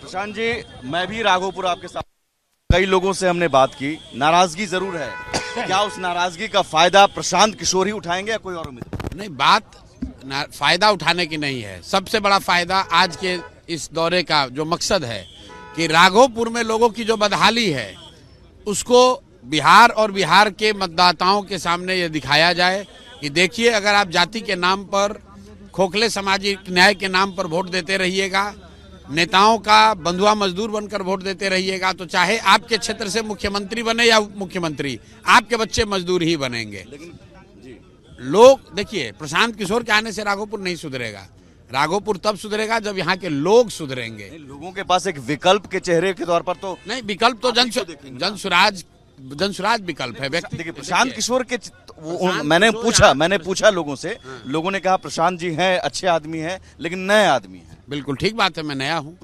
प्रशांत जी, मैं भी राघोपुर आपके साथ, कई लोगों से हमने बात की, नाराजगी जरूर है। क्या उस नाराजगी का फायदा प्रशांत किशोर ही उठाएंगे या कोई और उम्मीदवार? नहीं, बात फायदा उठाने की नहीं है। सबसे बड़ा फायदा आज के इस दौरे का जो मकसद है कि राघोपुर में लोगों की जो बदहाली है उसको बिहार और बिहार के मतदाताओं के सामने ये दिखाया जाए कि देखिए, अगर आप जाति के नाम पर, खोखले सामाजिक न्याय के नाम पर वोट देते रहिएगा, नेताओं का बंधुआ मजदूर बनकर वोट देते रहिएगा, तो चाहे आपके क्षेत्र से मुख्यमंत्री बने या उप मुख्यमंत्री, आपके बच्चे मजदूर ही बनेंगे। लोग देखिए, प्रशांत किशोर के आने से राघोपुर नहीं सुधरेगा। राघोपुर तब सुधरेगा जब यहाँ के लोग सुधरेंगे। लोगों के पास एक विकल्प के चेहरे के तौर पर तो नहीं, विकल्प तो जनसुराज विकल्प है। व्यक्ति देखिए, प्रशांत किशोर के मैंने पूछा लोगों से, लोगों ने कहा प्रशांत जी हैं, अच्छे आदमी हैं, लेकिन नए आदमी हैं। बिल्कुल ठीक बात है, मैं नया हूँ,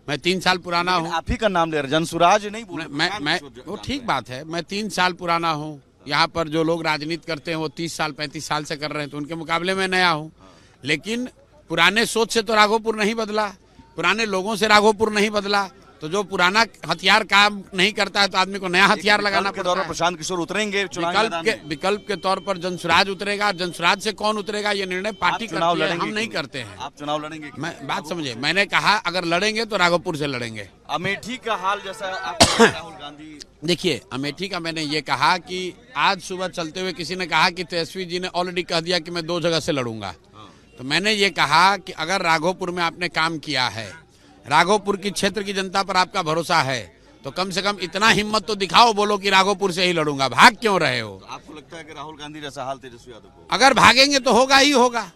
मैं 3 साल पुराना हूँ। आप ही का नाम ले रहे, जनसुराज नहीं बोल रहे। मैं वो ठीक बात है, मैं 3 साल पुराना हूँ। यहाँ पर जो लोग राजनीति करते हैं वो 30 साल 35 साल से कर रहे हैं, तो उनके मुकाबले में नया हूँ। लेकिन पुराने सोच से तो राघोपुर नहीं बदला, पुराने लोगों से राघोपुर नहीं बदला। तो जो पुराना हथियार काम नहीं करता है तो आदमी को नया हथियार लगाना पड़ता है। प्रशांत किशोर उतरेंगे विकल्प के तौर पर जनसुराज उतरेगा। जनसुराज से कौन उतरेगा ये निर्णय पार्टी करती है, हम नहीं करते हैं। आप चुनाव लड़ेंगे? मैं बात समझे, मैंने कहा अगर लड़ेंगे तो राघोपुर से लड़ेंगे। अमेठी का हाल जैसा राहुल गांधी, देखिए, अमेठी का मैंने ये कहा कि आज सुबह चलते हुए किसी ने कहा कि तेजस्वी जी ने ऑलरेडी कह दिया कि मैं 2 जगह से लड़ूंगा। तो मैंने ये कहा कि अगर राघोपुर में आपने काम किया है, राघोपुर की क्षेत्र की जनता पर आपका भरोसा है, तो कम से कम इतना हिम्मत तो दिखाओ, बोलो कि राघोपुर से ही लड़ूंगा। भाग क्यों रहे हो? आपको लगता है कि राहुल गांधी जैसा हाल तेजस्वी यादव को? अगर भागेंगे तो होगा ही होगा,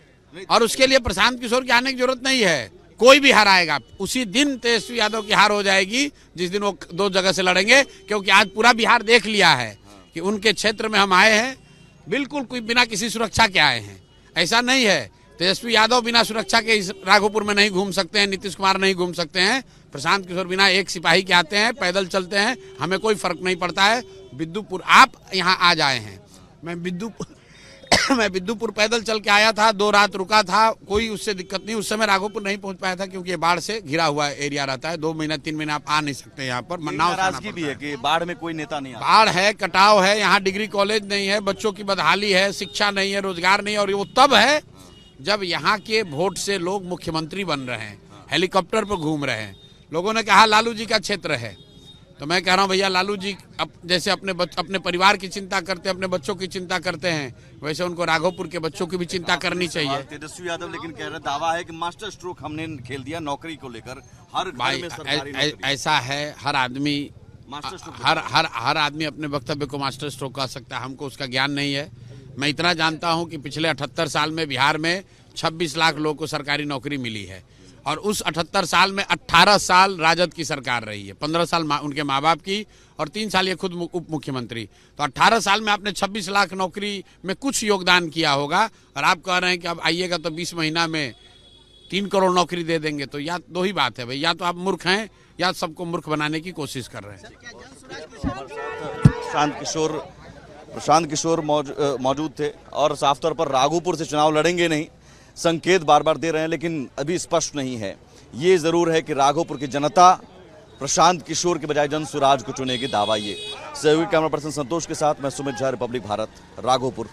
और उसके लिए प्रशांत किशोर के आने की जरूरत नहीं है। कोई भी हराएगा, उसी दिन तेजस्वी यादव की हार हो जाएगी जिस दिन वो 2 जगह से लड़ेंगे। क्योंकि आज पूरा बिहार देख लिया है कि उनके क्षेत्र में हम आए हैं, बिल्कुल कोई बिना किसी सुरक्षा के आए हैं। ऐसा नहीं है, तेजस्वी यादव बिना सुरक्षा के इस राघोपुर में नहीं घूम सकते हैं, नीतीश कुमार नहीं घूम सकते हैं, प्रशांत किशोर बिना एक सिपाही के आते हैं, पैदल चलते हैं, हमें कोई फर्क नहीं पड़ता है। बिद्दुपुर आप यहाँ आज आए हैं, मैं बिद्दुपुर पैदल चल के आया था, 2 रात रुका था, कोई उससे दिक्कत नहीं। उस समय राघोपुर नहीं पहुंच पाया था क्योंकि ये बाढ़ से घिरा हुआ एरिया रहता है। 2 महीना 3 महीना आप आ नहीं सकते यहाँ पर। नाराजगी भी है कि बाढ़ में कोई नेता नहीं आता। बाढ़ है, कटाव है, यहाँ डिग्री कॉलेज नहीं है, बच्चों की बदहाली है, शिक्षा नहीं है, रोजगार नहीं है। और वो तब है जब यहाँ के वोट से लोग मुख्यमंत्री बन रहे हैं, हेलीकॉप्टर पर घूम रहे हैं। लोगों ने कहा लालू जी का क्षेत्र है, तो मैं कह रहा हूँ भैया, लालू जी जैसे अपने परिवार की चिंता करते हैं, अपने बच्चों की चिंता करते हैं, वैसे उनको राघोपुर के बच्चों की भी चिंता करनी चाहिए। तेजस्वी यादव लेकिन कह रहे, दावा है कि मास्टर स्ट्रोक हमने खेल दिया नौकरी को लेकर। हर घर में सरकारी नौकरी। ऐसा है, हर आदमी अपने वक्तव्य को मास्टर स्ट्रोक कह सकता है, हमको उसका ज्ञान नहीं है। मैं इतना जानता हूं कि पिछले 78 साल में बिहार में 26 लाख लोगों को सरकारी नौकरी मिली है, और उस 78 साल में 18 साल राजद की सरकार रही है, 15 साल उनके माँ बाप की, और 3 साल ये खुद उप मुख्यमंत्री। तो 18 साल में आपने 26 लाख नौकरी में कुछ योगदान किया होगा, और आप कह रहे हैं कि अब आइएगा तो 20 महीना में 3 करोड़ नौकरी दे देंगे। तो या 2 ही बात है भाई, या तो आप मूर्ख हैं या सबको मूर्ख बनाने की कोशिश कर रहे हैं। प्रशांत किशोर मौजूद थे और साफ तौर पर राघोपुर से चुनाव लड़ेंगे नहीं, संकेत बार बार दे रहे हैं, लेकिन अभी स्पष्ट नहीं है। ये जरूर है कि राघोपुर की जनता प्रशांत किशोर के बजाय जनसुराज को चुनेगी, दावा ये। सहयोगी कैमरा पर्सन संतोष के साथ मैं सुमित झा, रिपब्लिक भारत, राघोपुर।